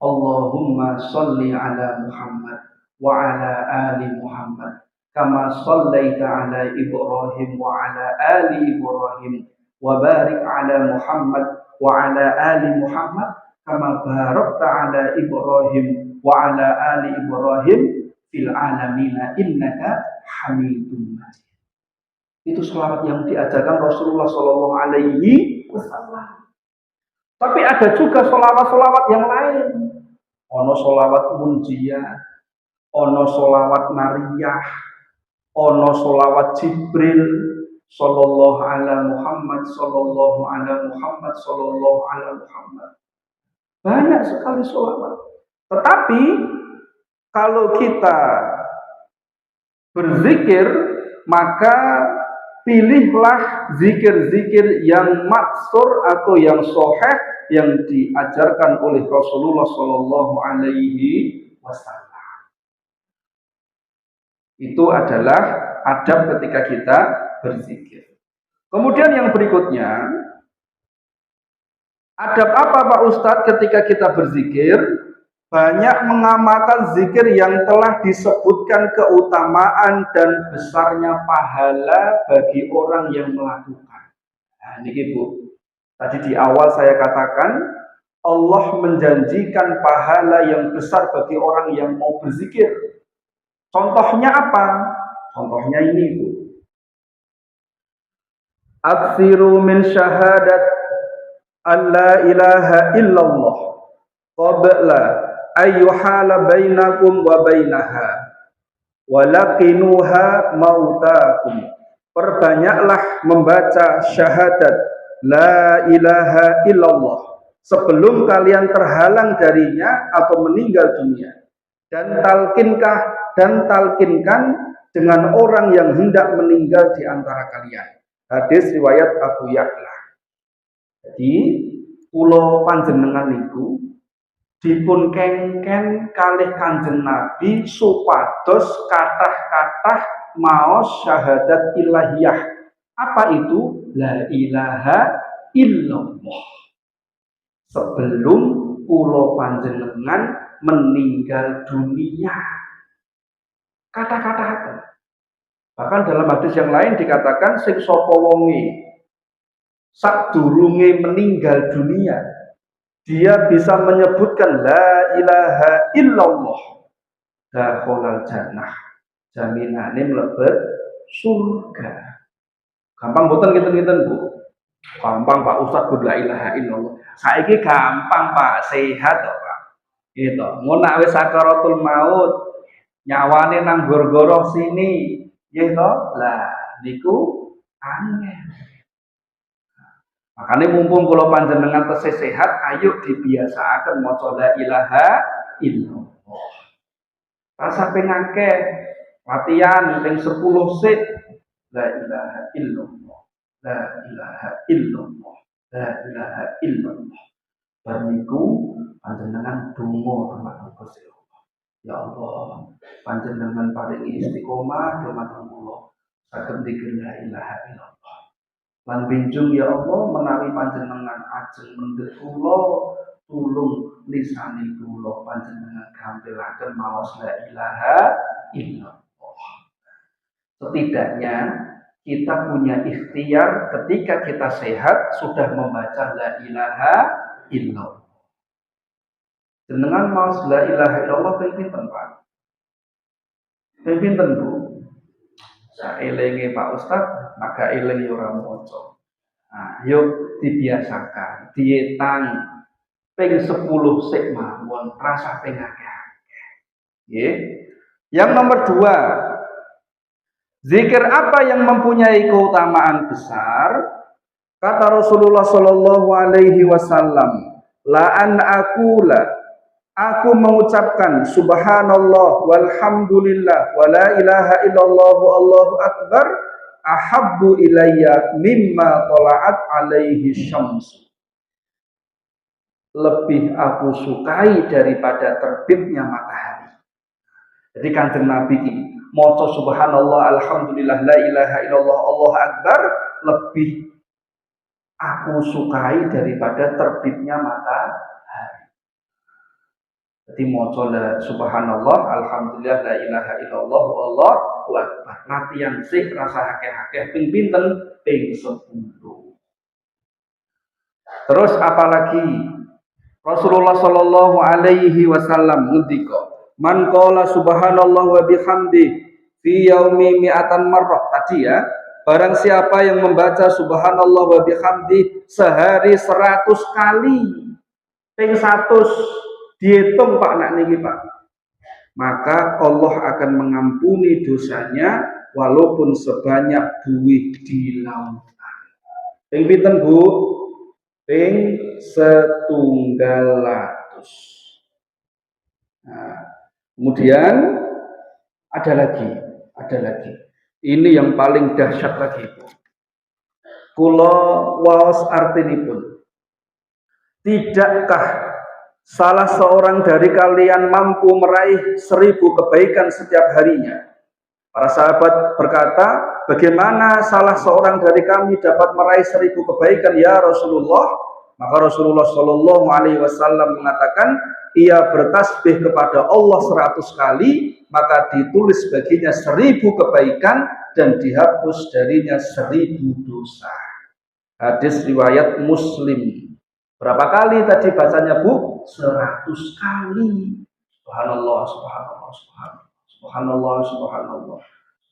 A: Allahumma sholli ala Muhammad wa ala ali Muhammad kama shallaita ala Ibrahim wa ala ali Ibrahim wa barik ala Muhammad wa ala ali Muhammad kama barakta ala Ibrahim wa ala ali Ibrahim fil alamin innaka Hamidum Majid. Itu sholawat yang diajarkan Rasulullah Shallallahu Alaihi Wasallam. Tapi ada juga sholawat-sholawat yang lain. Ono sholawat munjiyah, ono sholawat nariyah, ono sholawat Jibril, Sallallahu ala Muhammad, Sallallahu ala Muhammad, Sallallahu ala Muhammad. Banyak sekali sholawat. Tetapi kalau kita berzikir, maka pilihlah zikir-zikir yang maksur atau yang sahih yang diajarkan oleh Rasulullah Shallallahu Alaihi Wasallam. Itu adalah adab ketika kita berzikir. Kemudian yang berikutnya, adab apa Pak Ustadz ketika kita berzikir? Banyak mengamalkan zikir yang telah disebutkan keutamaan dan besarnya pahala bagi orang yang melakukan. Nah, ini Bu. Tadi di awal saya katakan Allah menjanjikan pahala yang besar bagi orang yang mau berzikir. Contohnya apa? Contohnya ini Bu. Aksiru min syahadat an la ilaha illallah qabla ayyuhala bainakum wa bainaha walaqinuha mautakum. Perbanyaklah membaca syahadat la ilaha illallah, sebelum kalian terhalang darinya atau meninggal dunia, dan talkinkan dengan orang yang hendak meninggal di antara kalian. Hadis riwayat Abu Ya'la. Jadi kula panjenengan niku dipun kengken kalih Kanjeng Nabi supados kathah-kathah maos syahadat ilahiyah. Apa itu? La ilaha illallah. Sebelum kula panjenengan meninggal dunia. Kata-kata itu. Bahkan dalam hadis yang lain dikatakan sing sapa wonge sadurunge meninggal dunia, dia bisa menyebutkan la ilaha illallah, dakhalal jannah, jaminane mlebet surga. Gampang boten ngiten-ngiten, Bu? Gampang Pak Ustaz, la ilaha illallah. Saiki gampang Pak, sehat kok Pak. Gitu. Mun nek wis sakaratul maut, nyawane nang gorgoroh sini, nggih to? Lah niku angel. Makanya mumpung kula panjenengan tesih sehat, ayo dibiasaaken maca la ilaha illallah. Rasa pengake latihan ping 10 sik la ilaha illallah. La ilaha illallah. La ilaha illallah. Bar niku panjenengan donga dumateng Gusti Allah. Ya Allah, panjenengan paringi istiqomah dumateng kula saged dzikir la ilaha illallah. Lan binjung ya Allah menawi panjenengan ajeng mendhet kula tulung lisane kula panjenengan gampilaken maos la ilaha illallah. Setidaknya kita punya ikhtiar ketika kita sehat sudah membaca la ilaha illallah. Jenengan maos la ilaha illallah ping pinten Pak? Ping pinten Bu? Saelinge Pak Ustaz, maka eling ora maca. Nah, yuk dibiasakan, dietang ping 10 sik mawon, rasa ping akeh. Yang nomor 2, zikir apa yang mempunyai keutamaan besar? Kata Rasulullah Shallallahu Alaihi Wasallam, la an aqula, aku mengucapkan subhanallah walhamdulillah wala ilaha illallah wallahu akbar ahabbu ilayya mimma tala'at alaihi syams. Lebih aku sukai daripada terbitnya matahari. Jadi Kanjeng Nabi ini maca subhanallah alhamdulillah la ilaha illallah allahu akbar lebih aku sukai daripada terbitnya matahari. Jadi maca subhanallah alhamdulillah la ilaha illallah wallahu akbar. Latihan sih rasa akeh-akeh ping pinten ping 10. Terus apalagi Rasulullah Shallallahu Alaihi Wasallam ngendika, man qala subhanallah wa bihamdi fi yaumi mi'atan marrah. Tadi ya, barang siapa yang membaca subhanallah wa bihamdi sehari 100 kali, ping 100 dihitung Pak nak niki Pak, maka Allah akan mengampuni dosanya walaupun sebanyak buih di lautan. Ping pinten Bu? Ping 100. Nah, kemudian ada lagi. Ini yang paling dahsyat lagi. Kula waos artinipun. Tidakkah salah seorang dari kalian mampu meraih 1000 kebaikan setiap harinya? Para sahabat berkata, bagaimana salah seorang dari kami dapat meraih 1000 kebaikan ya Rasulullah? Maka Rasulullah Shallallahu Alaihi Wasallam mengatakan, ia bertasbih kepada Allah 100 kali, maka ditulis baginya 1000 kebaikan dan dihapus darinya 1000 dosa. Hadis riwayat Muslim. Berapa kali tadi bacanya Bu? 100 kali. Subhanallah, subhanallah, subhanallah. Subhanallah, subhanallah,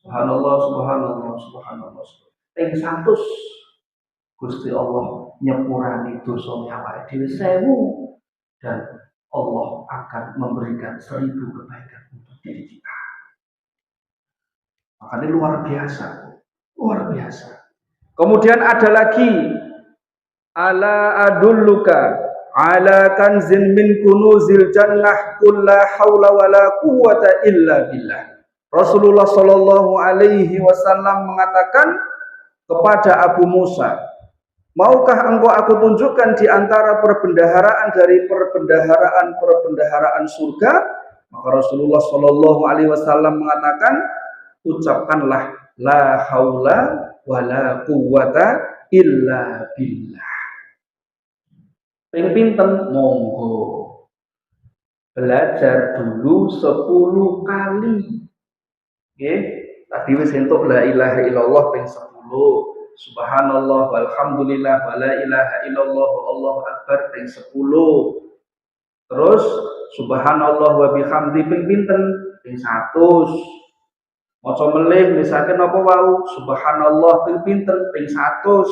A: subhanallah, subhanallah, subhanallah. Ping 100 Gusti Allah nyepurani dosa awake dhewe 1000 dan Allah akan memberikan 1000 kebaikan untuk diri kita. Makanya luar biasa, luar biasa. Kemudian ada lagi Ala adulluka ala kanzin min kunuzil jannah qul la haula wala quwwata illa billah. Rasulullah Shallallahu alaihi wasallam mengatakan kepada Abu Musa, maukah engkau aku tunjukkan di antara perbendaharaan dari perbendaharaan surga? Maka Rasulullah Shallallahu alaihi wasallam mengatakan, ucapkanlah la haula wala quwwata illa billah. Ping pinten monggo belajar dulu 10 kali. Nggih, tadi wis entuk la ilaha illallah ping 10. Subhanallah walhamdulillah wala ilaha illallah wallahu akbar ping 10. Terus subhanallah wa bihamdi ping pinten? Ping 100. Maca melih misalkan apa wau subhanallah ping pinten? Ping 100.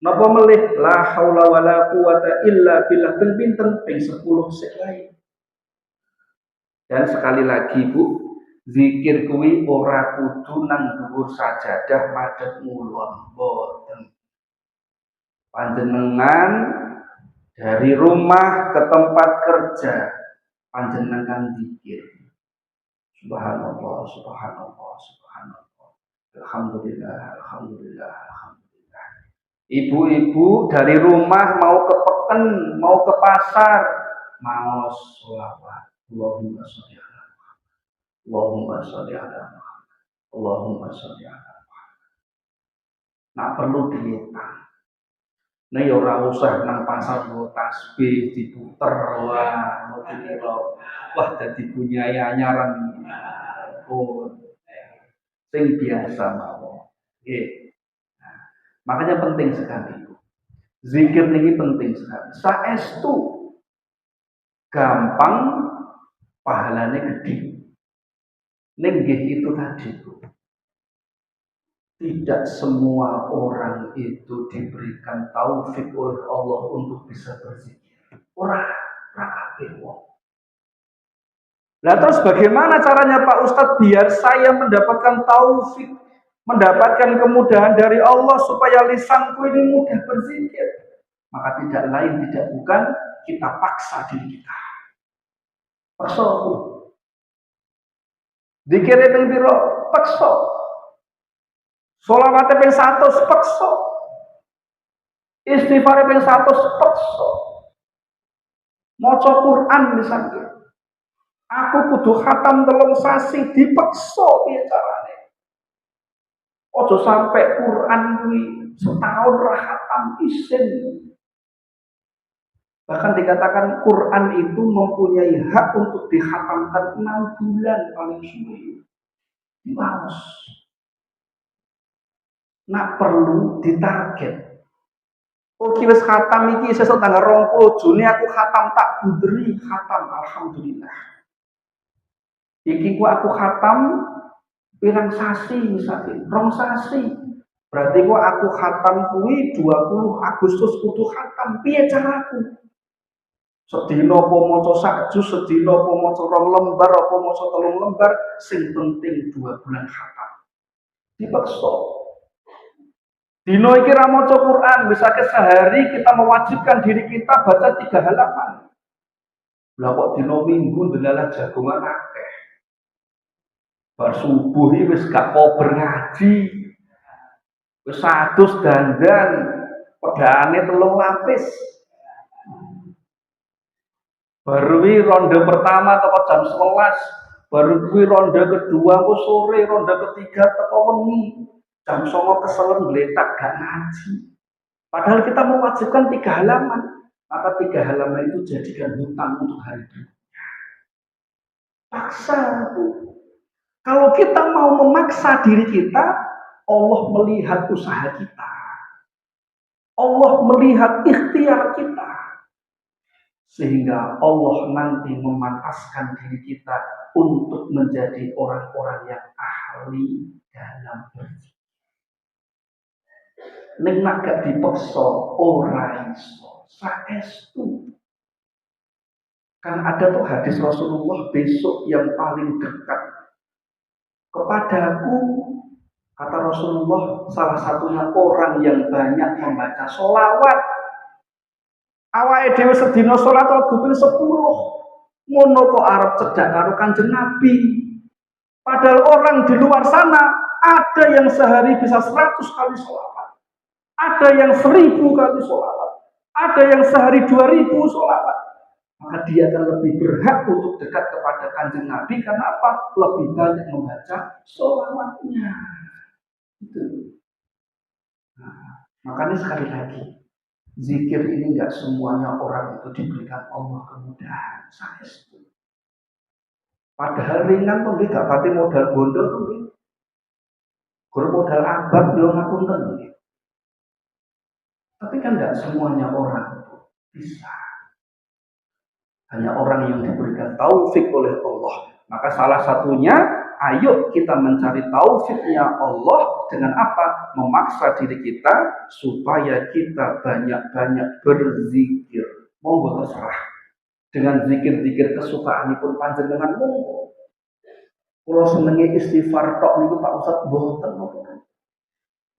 A: Napa melih la haula wala quwata illa billah ping pinten? Ping 10 sik lain. Dan sekali lagi Bu, zikir kuwi ora kudu nang dhuwur sajadah madhep ngulon, mboten. Panjenengan dari rumah ke tempat kerja panjenengan zikir. Subhanallah, subhanallah, subhanallah. Alhamdulillah, alhamdulillah, alhamdulillah. Ibu-ibu dari rumah mau ke peken, mau ke pasar, mau sholawat. Allahumma sholli ala Muhammad. Allahumma sholli ala Muhammad. Allahumma sholli ala Muhammad. Nak perlu dihitung. Nah ya ora usah nang pasar nggo tasbih diputer wah mau dikira wah dadi bunyai anyaran. Oh, sing biasa mawon. Nggih. Nah, makanya penting sekali. Zikir ini penting sekali. Saestu gampang pahalanya gede. Nenggih itu tadi, tidak semua orang itu diberikan taufik oleh Allah untuk bisa berzikir. Ora kabeh wong. Nah terus bagaimana caranya Pak Ustadz biar saya mendapatkan taufik, mendapatkan kemudahan dari Allah supaya lisanku ini mudah berzikir? Maka tidak lain tidak bukan kita paksa diri kita. Paksa. Zikir ping pira? Paksa. Sholawat ping 100 paksa. Istighfar ping 100 paksa. Maca Quran misalnya. Aku kudu khatam 3 sasi dipaksa piye carane. Ojo sampai Quran kuwi setahun ra khatam isin. Bahkan dikatakan Quran itu mempunyai hak untuk dikhatamkan 6 bulan paling suwe. Diwas. Nak perlu ditarget. Oke wis khatam iki sesuk tanggal 20 Juni aku khatam tak buderi khatam alhamdulillah. Iki aku khatam pirang sasi misalnya, 2 sasi. Berarti aku khatam kuwi 20 Agustus kudu khatam. Piye caraku? Sedina apa maca sak juz, sedina apa maca 2 lembar, apa maca 3 lembar, sing penting 2 bulan khatam. Dipaksa. Dino iki ra maca Quran, misalnya sehari kita mewajibkan diri kita baca 3 halaman. Lah kok dino Minggu ndelalah jagongan akeh. Bar subuh iki wis gak kober ngaji. Wis adus dandan, pedane 3 lapis. Baru ronde pertama teko jam 11, baru kuwi ronde kedua ku sore, ronde ketiga teko wengi. Jam 09.00 keselen gletak gak ngaji. Padahal kita mewajibkan 3 halaman. Maka 3 halaman itu jadikan hutang untuk hari berikutnya. Paksa. Kalau kita mau memaksa diri kita, Allah melihat usaha kita. Allah melihat ikhtiar kita. Sehingga Allah nanti memantaskan diri kita untuk menjadi orang-orang yang ahli dalam berzikir. Nek nak gak dipaksa ora iso saestu. Kan ada tuh hadis Rasulullah besok yang paling dekat kepadaku, kata Rasulullah, salah satunya orang yang banyak membaca sholawat. Awake dhewe sedina salat kuping 10. Ngono kok arep cedak karo Kanjeng Nabi. Padahal orang di luar sana ada yang sehari bisa 100 kali sholawat, ada yang 1000 kali sholawat, ada yang sehari 2000 sholawat. Maka dia akan lebih berhak untuk dekat kepada Kanjeng Nabi karena apa? Lebih banyak membaca sholawatnya. Itu. Nah, makanya sekali lagi, zikir ini nggak semuanya orang itu diberikan Allah kemudahan. Saya setuju. Padahal ringan tuh gak pati modal bondo tuh. Guru modal abad belum ngapunten. Tapi kan nggak semuanya orang itu bisa. Hanya orang yang diberikan taufik oleh Allah. Maka salah satunya, ayo kita mencari taufiknya Allah dengan apa? Memaksa diri kita supaya kita banyak-banyak berzikir. Monggo terserah. Dengan zikir-zikir kesukaanipun panjenengan monggo. Kalau senenge istighfar tok niku Pak Ustaz mboten napa.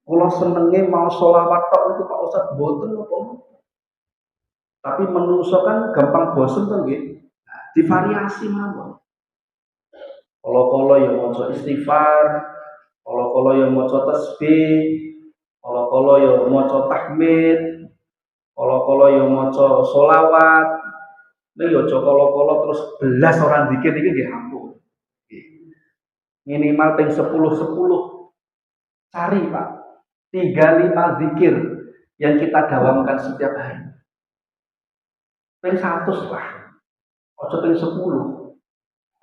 A: Kalau senenge mau sholawat tok niku Pak Ustaz mboten napa. Tapi menungso kan gampang bosen to nggih. Divariasi mawon. Kala-kala ya maca istighfar, kala-kala ya maca tasbih, kala-kala ya maca tahmid, kala-kala ya maca sholawat. Nek ya aja kala-kala terus belas orang zikir iki nggih ampun. Minimal ping 10-10. Cari Pak. 3-5 zikir yang kita dawamkan setiap hari. Ping 100 lah. Ojo ping 10.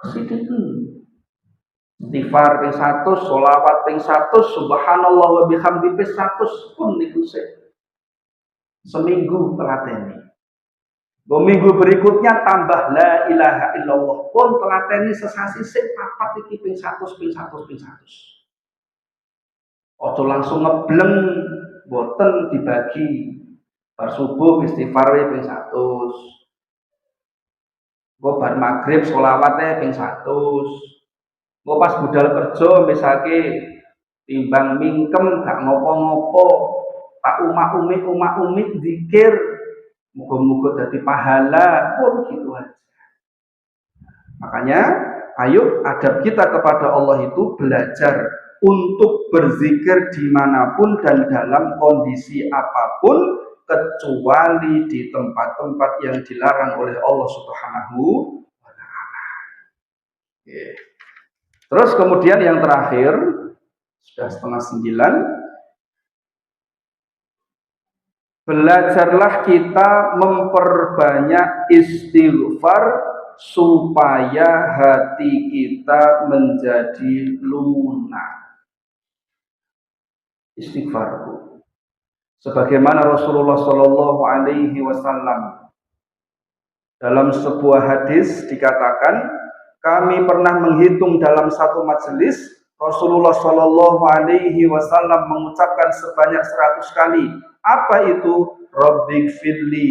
A: Kesiditen. Istighfar ping 100, sholawat ping 100, subhanallah wa bihamdi ping 100 pun niku seminggu telateni. Minggu berikutnya tambah la ilaha illallah pun telateni sesasi sik papat iki ping 100 ping 100 ping 100. Ojo langsung ngebleng, boten dibagi. Bar subuh istighfar ping 100. Gue bar maghrib sholawatnya ping 100. Gue pas budal kerja misalnya timbang mingkem gak ngopo-ngopo, tak umak-umik zikir, muga-muga jadi pahala pun gitu aja. Makanya ayo adab kita kepada Allah itu belajar untuk berzikir dimanapun dan dalam kondisi apapun, kecuali di tempat-tempat yang dilarang oleh Allah Subhanahu wa Ta'ala. Terus kemudian yang terakhir, sudah 8:30, belajarlah kita memperbanyak istighfar supaya hati kita menjadi lunak. Istighfar. Sebagaimana Rasulullah Shallallahu Alaihi Wasallam dalam sebuah hadis dikatakan, kami pernah menghitung dalam satu majelis Rasulullah Shallallahu Alaihi Wasallam mengucapkan sebanyak 100 kali. Apa itu? Rabbighfirli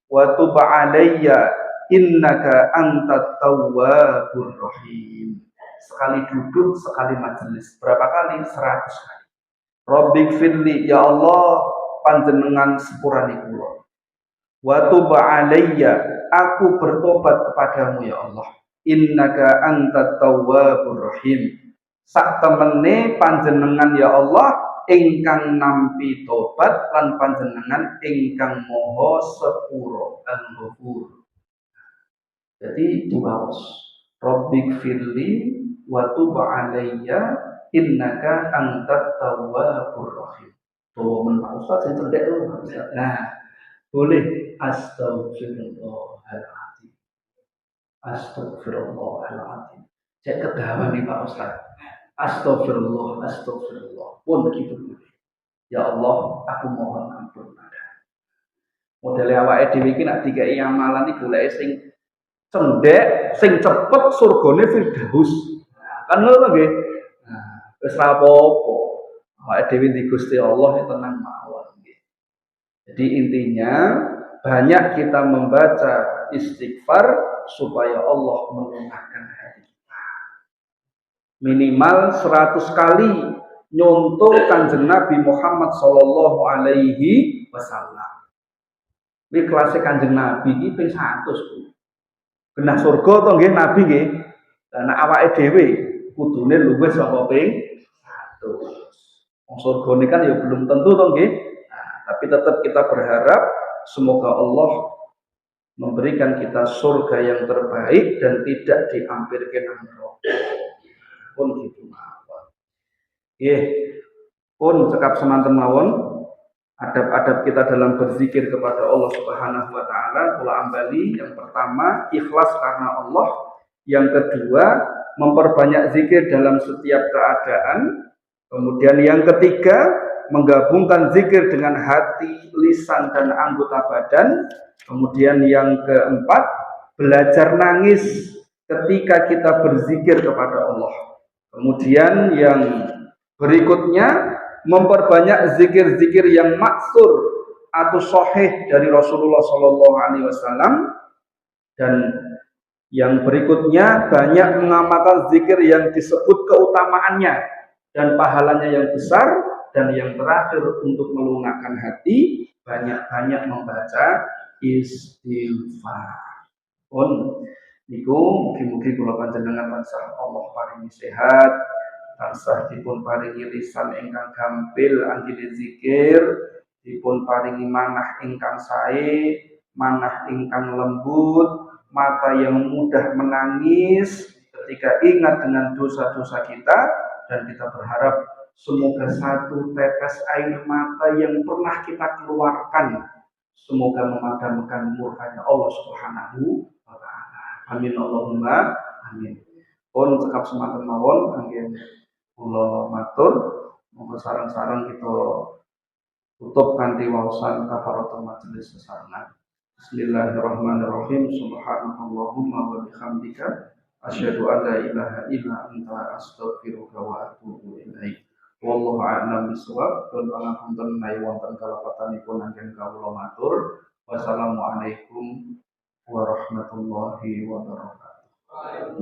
A: wa tub alayya innaka antat tawwabur rahim. Sekali duduk, sekali majelis. Berapa kali? 100 kali. Rabbighfirli, ya Allah, panjenengan sepurane kula. Wa tub alayya, aku bertobat kepadamu ya Allah. Innaka antat tawwabur rahim. Sak temene panjenengan ya Allah ingkang nampi tobat lan panjenengan ingkang moho sepuro al-ghafur. Jadi diwaos. Rabbighfirli wa tub alayya innaka antat tawwabur rahim. Tuh men Pak Ustaz sing cendek lho. Nah, boleh astagfirullahaladzim. Astagfirullahaladzim. Cek kedawan nih Pak Ustaz. Astagfirullah. Pun begitu boleh. Ya Allah, aku mohon ampun pada. Modele awake dhewe iki nek dikai amalan iki goleke sing cendek, sing cepet surgane firdaus. Kan ngono nggih. Nah, wis ra apa-apa. Awake dhewe di Gusti Allah tenang mawon nggih. Jadi intinya banyak kita membaca istighfar supaya Allah melunakkan hati kita. Minimal 100 kali nyontoh Kanjeng Nabi Muhammad sallallahu alaihi wasallam. Iki kelas Kanjeng Nabi iki ping 100, Bu. Genah surga to nggih Nabi nggih. Lah nek awake dhewe kudune luwih saka ping 100. Wong surgane kan ya belum tentu to nggih. Nah, tapi tetap kita berharap semoga Allah memberikan kita surga yang terbaik dan tidak diampirkan neraka. Pun gitu mawon. Nggih, pun cekap semanten mawon adab-adab kita dalam berzikir kepada Allah Subhanahu wa taala kula ambali. Yang pertama, ikhlas karena Allah. Yang kedua, memperbanyak zikir dalam setiap keadaan. Kemudian yang ketiga, menggabungkan zikir dengan hati, lisan dan anggota badan. Kemudian yang keempat, belajar nangis ketika kita berzikir kepada Allah. Kemudian yang berikutnya, memperbanyak zikir-zikir yang maksur atau sahih dari Rasulullah Shallallahu Alaihi Wasallam. Dan yang berikutnya, banyak mengamalkan zikir yang disebut keutamaannya dan pahalanya yang besar. Dan yang terakhir, untuk melunakkan hati, banyak-banyak membaca istighfar. Pun niku mugi-mugi kula panjenengan tansah Allah paringi sehat, tansah dipun paringi lisan ingkang gampil anggene zikir, dipun paringi manah ingkang sae, manah ingkang lembut, mata yang mudah menangis ketika ingat dengan dosa-dosa kita. Dan kita berharap semoga satu tetes air mata yang pernah kita keluarkan semoga memadamkan murkanya Allah Subhanahu wa taala. Amin Allahumma amin. Pun cekap semanten mawon anggen kula matur, monggo sareng-sareng kita tutup kanthi waosan kafaratul majelis sesarengan. Bismillahirrahmanirrahim. Subhanakallahumma wa bihamdika asyhadu an la ilaha illa anta astaghfiruka wa atubu ilaik. Wallahu a'lam bishawab. Pun pangapunten menawi wonten kalepatanipun anggen kawula matur. Wassalamualaikum warahmatullahi wabarakatuh.